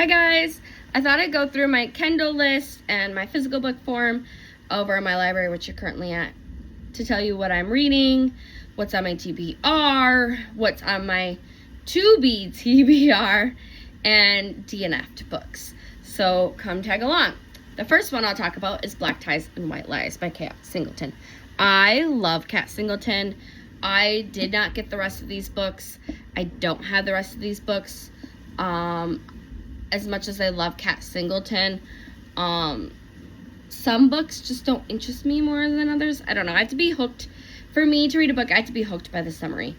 Hi guys! I thought I'd go through my Kindle list and my physical book form over in my library, which you're currently at, to tell you what I'm reading, what's on my TBR, what's on my to-be TBR, and DNF'd books. So come tag along. The first one I'll talk about is Black Ties and White Lies by Kat Singleton. I love Kat Singleton. I did not get the rest of these books. I don't have the rest of these books. As much as I love Kat Singleton, some books just don't interest me more than others. I don't know. I have to be hooked. For me to read a book, I have to be hooked by the summary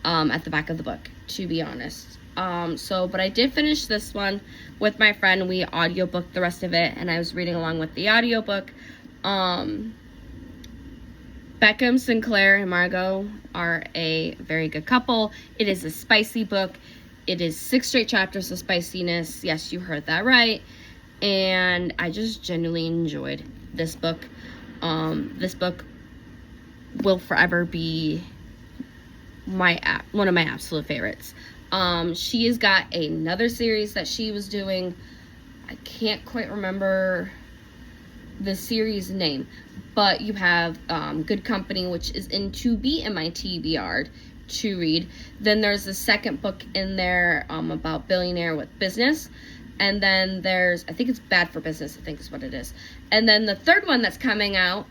at the back of the book, to be honest. But I did finish this one with my friend. We audiobooked the rest of it, and I was reading along with the audiobook. Beckham, Sinclair, and Margot are a very good couple. It is a spicy book. It is 6 straight chapters of spiciness. Yes, you heard that right. And I just genuinely enjoyed this book. This book will forever be one of my absolute favorites. She has got another series that she was doing. I can't quite remember the series name, but you have Good Company, which is to be in my TBR to read. Then there's the second book in there about billionaire with business, and then there's, I think it's Bad for Business, I think is what it is. And then the third one that's coming out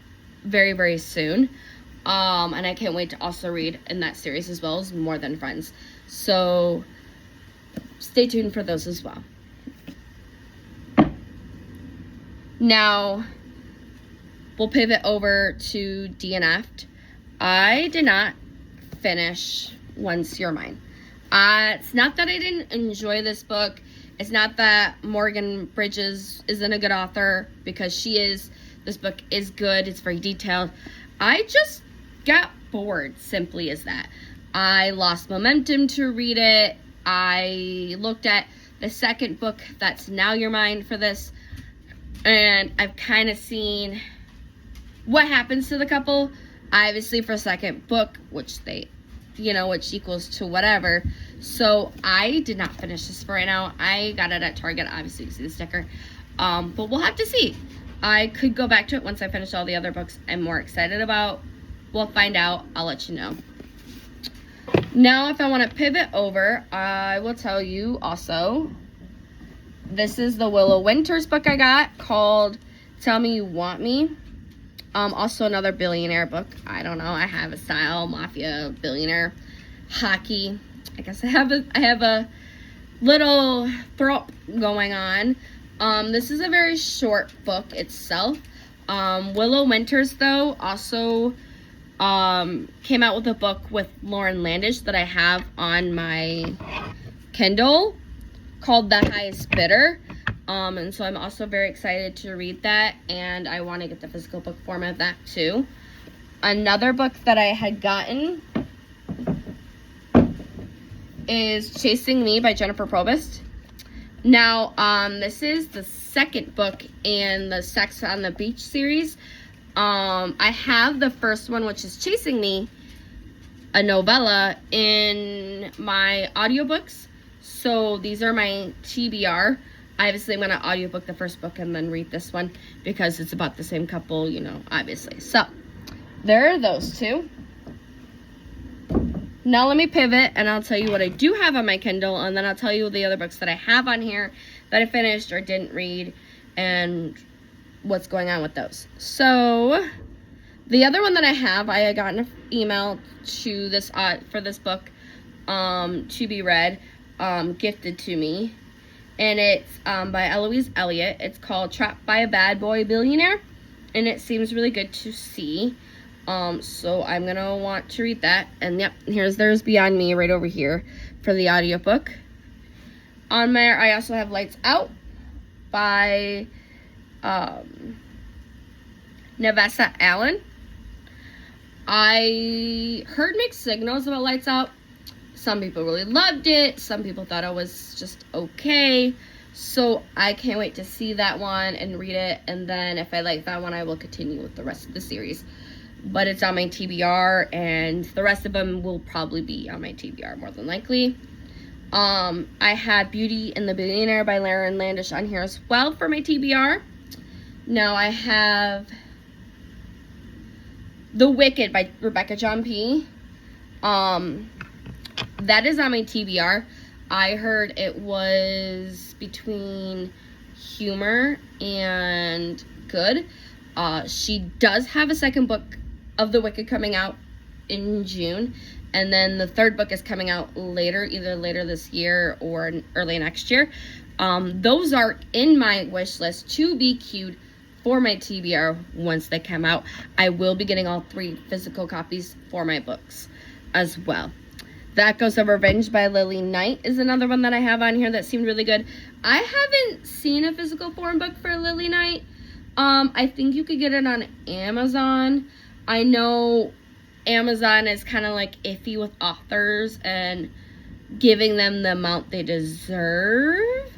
very, very soon, and I can't wait to also read in that series as well, as More Than Friends. So stay tuned for those as well. Now we'll pivot over to DNF'd. I did not finish Once You're Mine. It's not that I didn't enjoy this book. It's not that Morgan Bridges isn't a good author, because she is. This book is good. It's very detailed. I just got bored, simply as that. I lost momentum to read it. I looked at the second book that's Now You're Mine for this, and I've kind of seen what happens to the couple. Obviously, for a second book, which equals to whatever. So I did not finish this for right now. I got it at Target, obviously, you see the sticker. But we'll have to see. I could go back to it once I finish all the other books I'm more excited about. We'll find out. I'll let you know. Now, if I want to pivot over, I will tell you also, this is the Willow Winters book I got called Tell Me You Want Me. Also another billionaire book. I don't know. I have a style, mafia, billionaire, hockey. I guess I have a little throat going on. This is a very short book itself. Willow Winters, though, also came out with a book with Lauren Landish that I have on my Kindle called The Highest Bidder. And so I'm also very excited to read that, and I want to get the physical book form of that too. Another book that I had gotten is Chasing Me by Jennifer Probst. Now, this is the second book in the Sex on the Beach series. I have the first one, which is Chasing Me, a novella, in my audiobooks. So these are my TBR. Obviously, I'm going to audiobook the first book and then read this one because it's about the same couple, obviously. So, there are those two. Now let me pivot and I'll tell you what I do have on my Kindle, and then I'll tell you the other books that I have on here that I finished or didn't read and what's going on with those. So, the other one that I have, I had gotten an email to this for this book to be read, gifted to me. And it's by Eloise Elliott. It's called Trapped by a Bad Boy Billionaire. And it seems really good to see. So I'm going to want to read that. And yep, there's Beyond Me right over here for the audiobook. On there, I also have Lights Out by Nevessa Allen. I heard mixed signals about Lights Out. Some people really loved it. Some people thought it was just okay. So I can't wait to see that one and read it. And then if I like that one, I will continue with the rest of the series. But it's on my TBR, and the rest of them will probably be on my TBR more than likely. I had Beauty and the Billionaire by Lauren Landish on here as well for my TBR. Now I have The Wicked by Rebecca John P. That is on my TBR. I heard it was between humor and good. She does have a second book of The Wicked coming out in June. And then the third book is coming out later, either later this year or early next year. Those are in my wish list to be queued for my TBR once they come out. I will be getting all 3 physical copies for my books as well. That Ghost of Revenge by Lily Knight is another one that I have on here that seemed really good. I haven't seen a physical form book for Lily Knight. I think you could get it on Amazon. I know Amazon is kind of like iffy with authors and giving them the amount they deserve.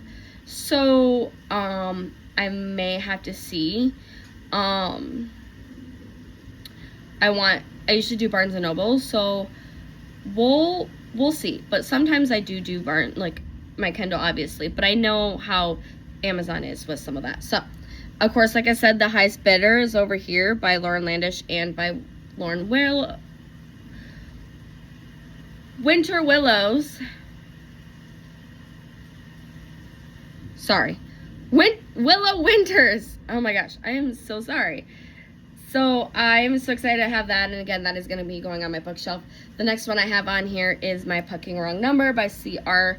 So, I may have to see. I usually do Barnes & Noble, so we'll see. But sometimes I do Barnes, like my Kindle, obviously. But I know how Amazon is with some of that. So, of course, like I said, The Highest Bidder is over here by Lauren Landish and by Lauren Winter Willows. Sorry. Willow Winters. Oh my gosh, I am so sorry. So I'm so excited to have that, and again, that is going to be going on my bookshelf. The next one I have on here is My Fucking Wrong Number by C.R.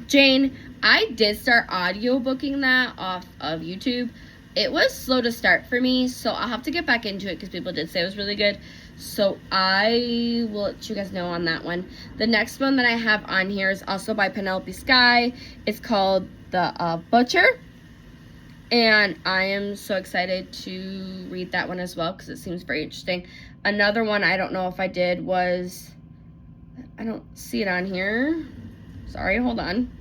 Jane. I did start audiobooking that off of YouTube. It was slow to start for me, so I'll have to get back into it because people did say it was really good. So I will let you guys know on that one. The next one that I have on here is also by Penelope Sky. It's called The Butcher. And I am so excited to read that one as well because it seems very interesting. Another one I don't know if I did was, I don't see it on here. Sorry, hold on.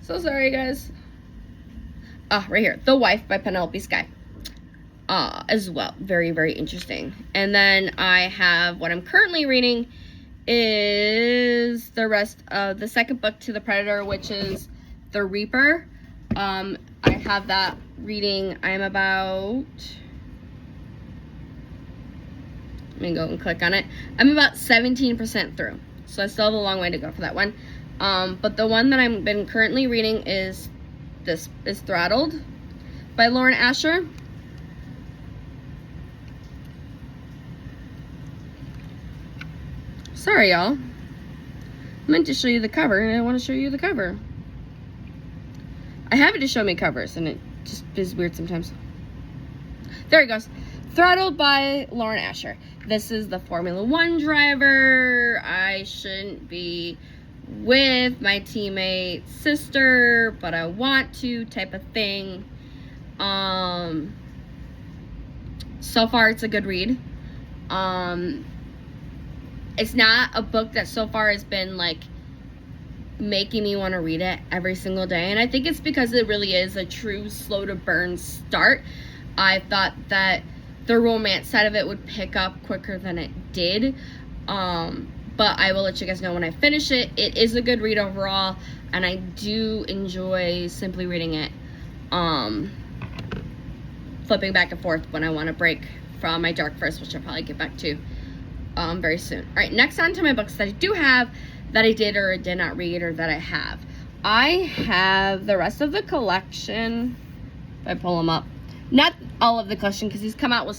So sorry, guys. Right here. The Wife by Penelope Sky. As well. Very, very interesting. And then I have what I'm currently reading is the rest of the second book to The Predator, which is The Reaper. I have that reading. I'm about... Let me go and click on it. I'm about 17% through. So I still have a long way to go for that one. But the one that I've been currently reading is Throttled by Lauren Asher. Sorry, y'all. I meant to show you the cover, and I want to show you the cover. I have it to show me covers, and it just is weird sometimes. There it goes. Throttled by Lauren Asher. This is the Formula One driver. I shouldn't be with my teammate's sister, but I want to type of thing. So far, it's a good read. It's not a book that so far has been like making me want to read it every single day, and I think it's because it really is a true slow to burn start. I thought that the romance side of it would pick up quicker than it did, but I will let you guys know when I finish it. It is a good read overall, and I do enjoy simply reading it, flipping back and forth when I want to break from my Dark Forest, which I'll probably get back to very soon. All right, next on to my books that I do have that I did or did not read, or that I have. I have the rest of the collection. If I pull them up, not all of the collection because he's come out with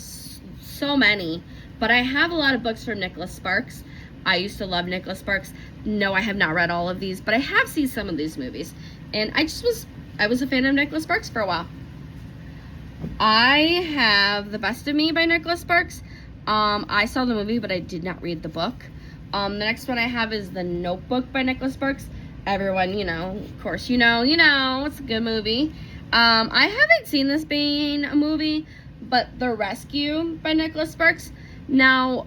so many, but I have a lot of books from Nicholas Sparks. I used to love Nicholas Sparks. No, I have not read all of these, but I have seen some of these movies, and I was a fan of Nicholas Sparks for a while. I have The Best of Me by Nicholas Sparks. I saw the movie, but I did not read the book. The next one I have is The Notebook by Nicholas Sparks. Everyone, of course, it's a good movie. I haven't seen this being a movie, but The Rescue by Nicholas Sparks. Now,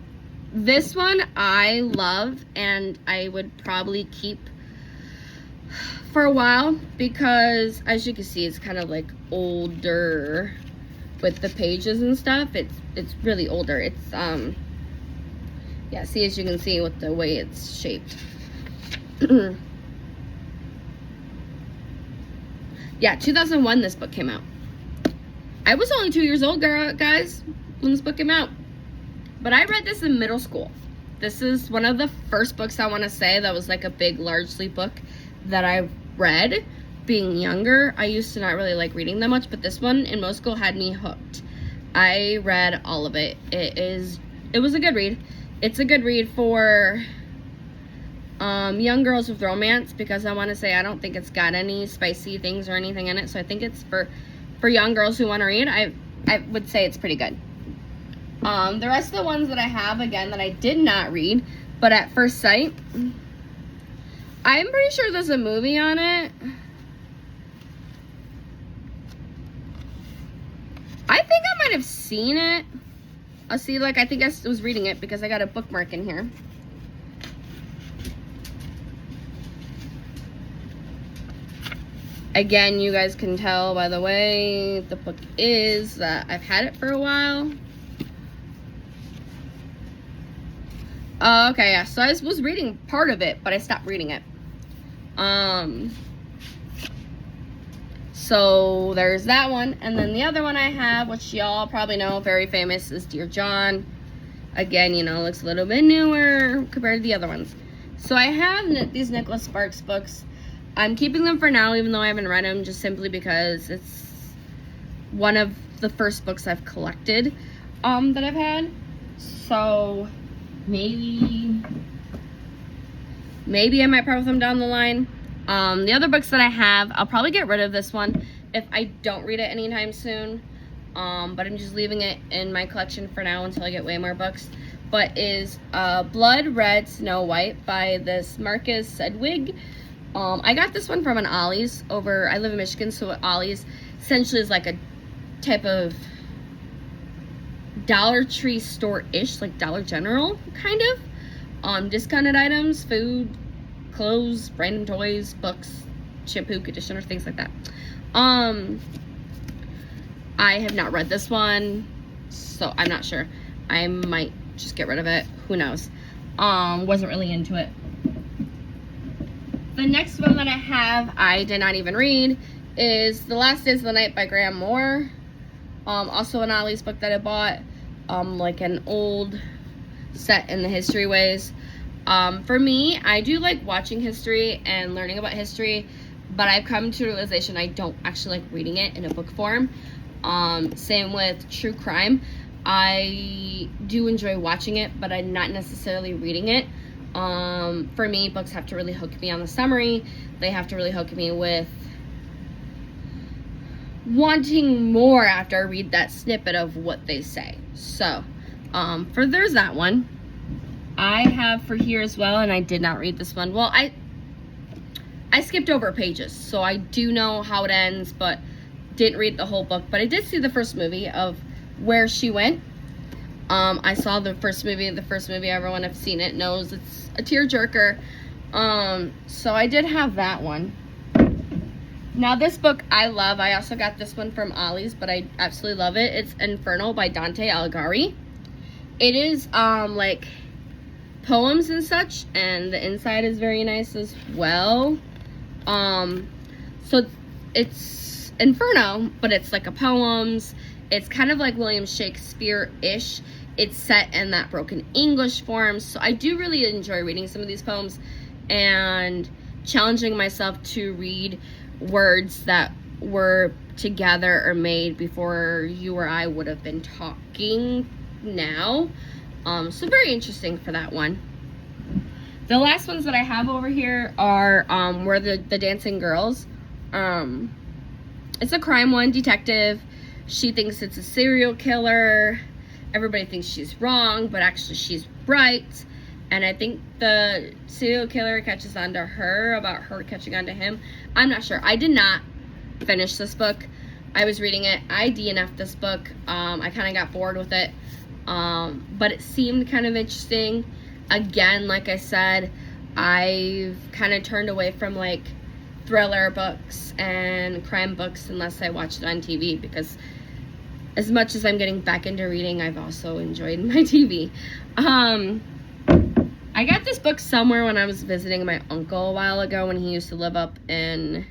this one I love, and I would probably keep for a while, because as you can see, it's kind of like older with the pages and stuff. It's really older. It's yeah, see, as you can see with the way it's shaped. Yeah, 2001 this book came out. I was only 2 years old, guys, when this book came out. But I read this in middle school. This is one of the first books I want to say that was like a big, large sleeve book that I read. Being younger, I used to not really like reading that much, but this one in middle school had me hooked. I read all of it. It was a good read. It's a good read for young girls with romance, because I want to say I don't think it's got any spicy things or anything in it. So I think it's for young girls who want to read. I would say it's pretty good. The rest of the ones that I have, again, that I did not read, but at first sight, I'm pretty sure there's a movie on it. I think I might have seen it. I'll see, like, I think I was reading it because I got a bookmark in here. Again, you guys can tell by the way the book is that I've had it for a while. Okay, yeah, so I was reading part of it, but I stopped reading it. So there's that one, and then the other one I have, which y'all probably know, very famous, is Dear John. Again, you know, looks a little bit newer compared to the other ones. So I have these Nicholas Sparks books. I'm keeping them for now, even though I haven't read them, just simply because it's one of the first books I've collected that I've had. So maybe I might part with them down the line. The other books that I have, I'll probably get rid of this one if I don't read it anytime soon. But I'm just leaving it in my collection for now until I get way more books. But is Blood Red Snow White by this Marcus Sedgwick. I got this one from an Ollie's over, I live in Michigan, so Ollie's essentially is like a type of Dollar Tree store-ish, like Dollar General, kind of. Discounted items, food, clothes, random toys, books, shampoo, conditioner, things like that. I have not read this one, so I'm not sure. I might just get rid of it. Who knows? Wasn't really into it. The next one that I have, I did not even read, is The Last Days of the Night by Graham Moore. Also an Ollie's book that I bought, like an old set in the history ways. For me, I do like watching history and learning about history, but I've come to the realization I don't actually like reading it in a book form. Same with true crime. I do enjoy watching it, but I'm not necessarily reading it. For me, books have to really hook me on the summary. They have to really hook me with wanting more after I read that snippet of what they say. So, there's that one. I have for here as well, and I did not read this one. Well, I skipped over pages, so I do know how it ends, but didn't read the whole book. But I did see the first movie of Where She Went. I saw the first movie. Everyone have seen it knows it's a tearjerker. So I did have that one. Now this book I love. I also got this one from Ollie's, but I absolutely love it. It's Inferno by Dante Alighieri. It is like poems and such, and the inside is very nice as well. So it's Inferno, but it's like a poems. It's kind of like William Shakespeare-ish. It's set in that broken English form. So I do really enjoy reading some of these poems and challenging myself to read words that were together or made before you or I would have been talking now. So very interesting for that one. The last ones that I have over here are were the Dancing Girls. It's a crime one, detective. She thinks it's a serial killer. Everybody thinks she's wrong, but actually she's right. And I think the serial killer catches on to her about her catching on to him. I'm not sure. I did not finish this book. I was reading it. I DNF'd this book. I kind of got bored with it. But it seemed kind of interesting. Again, like I said, I've kind of turned away from like thriller books and crime books unless I watch it on TV, because as much as I'm getting back into reading, I've also enjoyed my TV. I got this book somewhere when I was visiting my uncle a while ago when he used to live up in,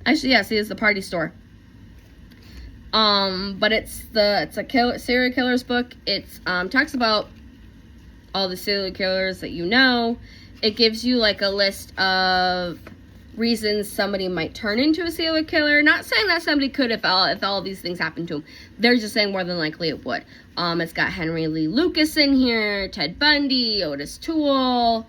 actually, yeah, see, it's the Party Store. But it's a serial killer's book. It's talks about all the serial killers that you know. It gives you like a list of reasons somebody might turn into a serial killer. Not saying that somebody could if all these things happened to them. They're just saying more than likely it would. It's got Henry Lee Lucas in here, Ted Bundy, Otis Toole,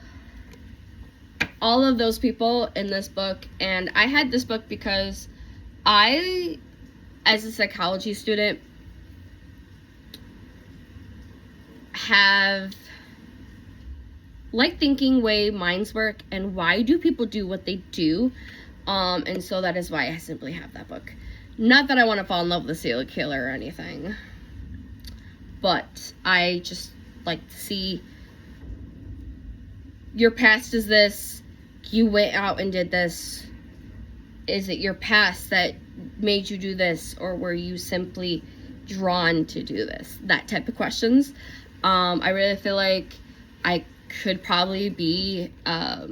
all of those people in this book. And I had this book because I, as a psychology student, have thinking way minds work and why do people do what they do. And so that is why I simply have that book. Not that I want to fall in love with a serial killer or anything, but I just like to see your past is this, you went out and did this. Is it your past that made you do this, or were you simply drawn to do this? That type of questions. I really feel like I could probably be a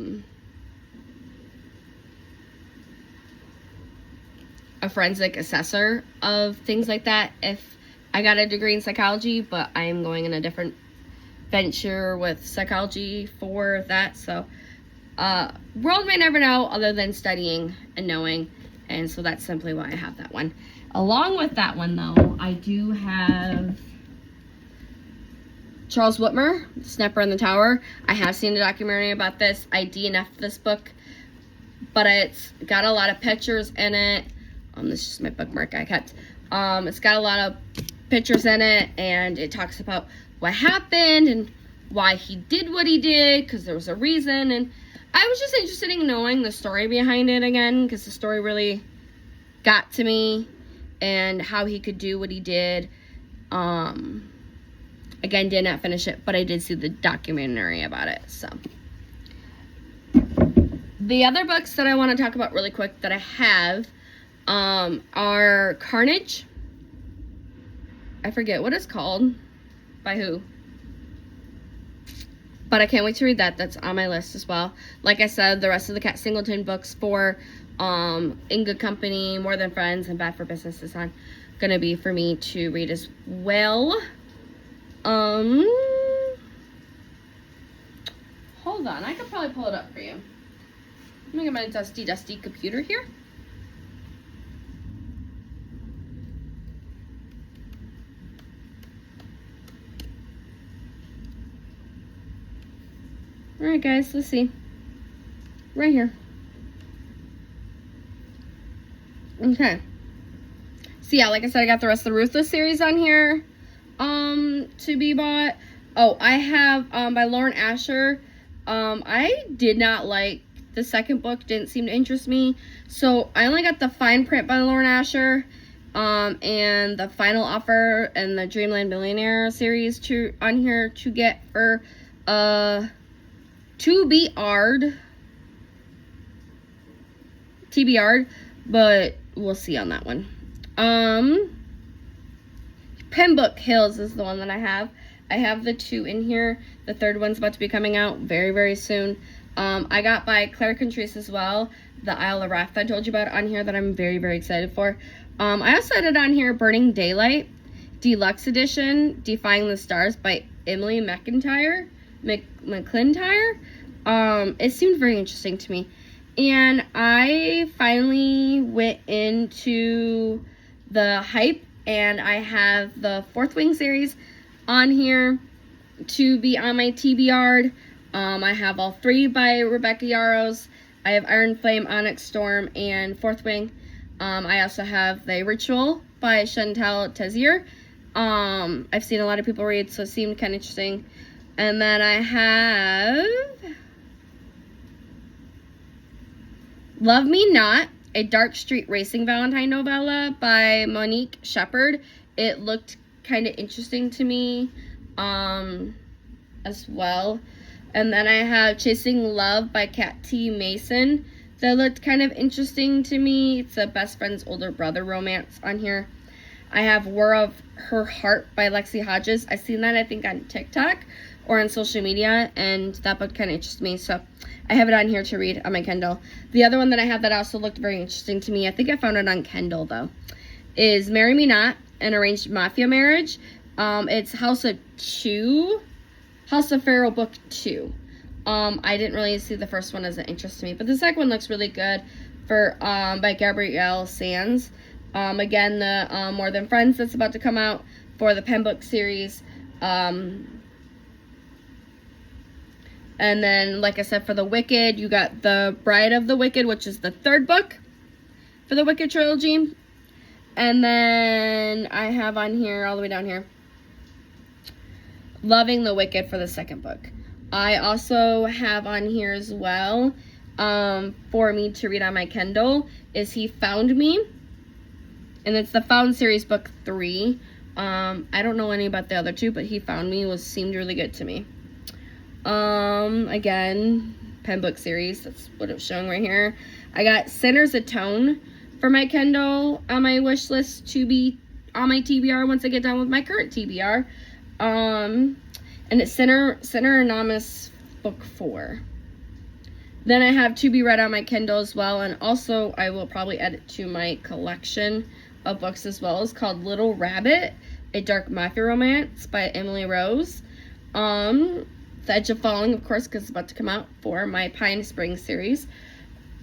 forensic assessor of things like that if I got a degree in psychology, but I am going in a different venture with psychology for that. So world may never know other than studying and knowing, and so that's simply why I have that one. Along with that one, though, I do have Charles Whitmer, Snapper in the Tower. I have seen a documentary about this. I DNF'd this book, but it's got a lot of pictures in it. This is just my bookmark I kept. It's got a lot of pictures in it, and it talks about what happened and why he did what he did, because there was a reason. And I was just interested in knowing the story behind it again, because the story really got to me and how he could do what he did. Again, did not finish it, but I did see the documentary about it. So the other books that I want to talk about really quick that I have are Carnage. I forget what it's called. By who? But I can't wait to read that. That's on my list as well. Like I said, the rest of the Kat Singleton books for In Good Company, More Than Friends, and Bad for Business is going to be for me to read as well. Hold on. I could probably pull it up for you. Let me get my dusty computer here. Alright guys, let's see. Right here. Okay. So yeah, like I said, I got the rest of the Ruthless series on here to be bought. Oh, I have by Lauren Asher. I did not like the second book, didn't seem to interest me. So I only got the fine print by Lauren Asher and the Final Offer and the Dreamland Millionaire series on here to get for TBR'd, but we'll see on that one. Pembroke Hills is the one that I have. I have the two in here. The third one's about to be coming out very, very soon. I got by Claire Contreras as well, the Isle of Wrath I told you about on here that I'm very, very excited for. I also had it on here, Burning Daylight, Deluxe Edition, Defying the Stars by Emily McIntyre. It seemed very interesting to me. And I finally went into the hype, and I have the Fourth Wing series on here to be on my TBR. I have all three by Rebecca Yarros. I have Iron Flame, Onyx Storm, and Fourth Wing. I also have The Ritual by Chantal Tezier. I've seen a lot of people read, so it seemed kind of interesting. And then I have Love Me Not, a Dark Street Racing Valentine novella by Monique Shepard. It looked kind of interesting to me as well. And then I have Chasing Love by Kat T. Mason. That looked kind of interesting to me. It's a best friend's older brother romance on here. I have War of Her Heart by Lexi Hodges. I've seen that, I think, on TikTok or on social media, and that book kind of interests me, so I have it on here to read on my Kindle. The other one that I have that also looked very interesting to me, I think I found it on Kindle, though, is Marry Me Not, An Arranged Mafia Marriage. It's House of Pharaoh Book 2. I didn't really see the first one as an interest to me, but the second one looks really good by Gabrielle Sands. Again, the More Than Friends that's about to come out for the Pen Book series. And then, like I said, for The Wicked, you got The Bride of the Wicked, which is the third book for the Wicked trilogy. And then I have on here, all the way down here, Loving the Wicked for the second book. I also have on here as well, for me to read on my Kindle, is He Found Me. And it's the Found series, book 3. I don't know any about the other two, but He Found Me seemed really good to me. Again, Pen Book series, that's what it's showing right here. I got Sinners Atone for my Kindle on my wish list to be on my TBR once I get done with my current TBR. And it's Sinner Anonymous book 4. Then I have To Be Read on my Kindle as well, and also I will probably add it to my collection of books as well. It's called Little Rabbit, A Dark Mafia Romance by Emily Rose. The Edge of Falling, of course, because it's about to come out for my Pine Springs series.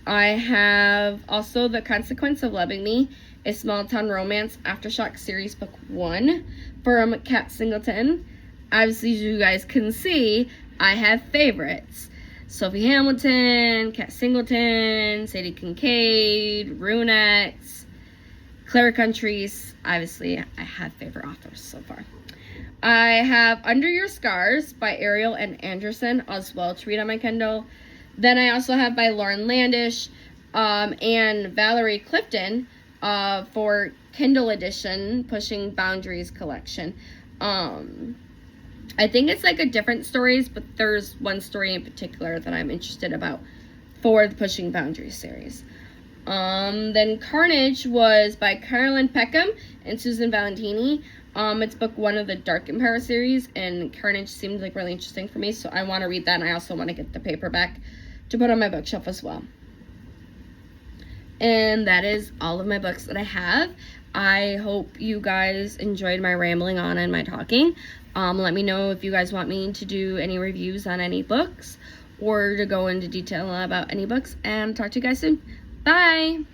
I have also The Consequence of Loving Me, a Small Town Romance Aftershock series, book 1 from Kat Singleton. Obviously, as you guys can see, I have favorites. Sophie Hamilton, Kat Singleton, Sadie Kincaid, Runex, Clara Countries. Obviously, I have favorite authors so far. I have Under Your Scars by Ariel and Anderson as well to read on my Kindle. Then I also have by Lauren Landish and Valerie Clifton for Kindle edition, Pushing Boundaries collection. I think it's like a different stories, but there's one story in particular that I'm interested about for the Pushing Boundaries series. Then Carnage was by Carolyn Peckham and Susan Valentini. It's book 1 of the Dark Empire series, and Carnage seemed like really interesting for me, so I want to read that, and I also want to get the paperback to put on my bookshelf as well. And that is all of my books that I have. I hope you guys enjoyed my rambling on and my talking. Let me know if you guys want me to do any reviews on any books or to go into detail about any books, and talk to you guys soon. Bye!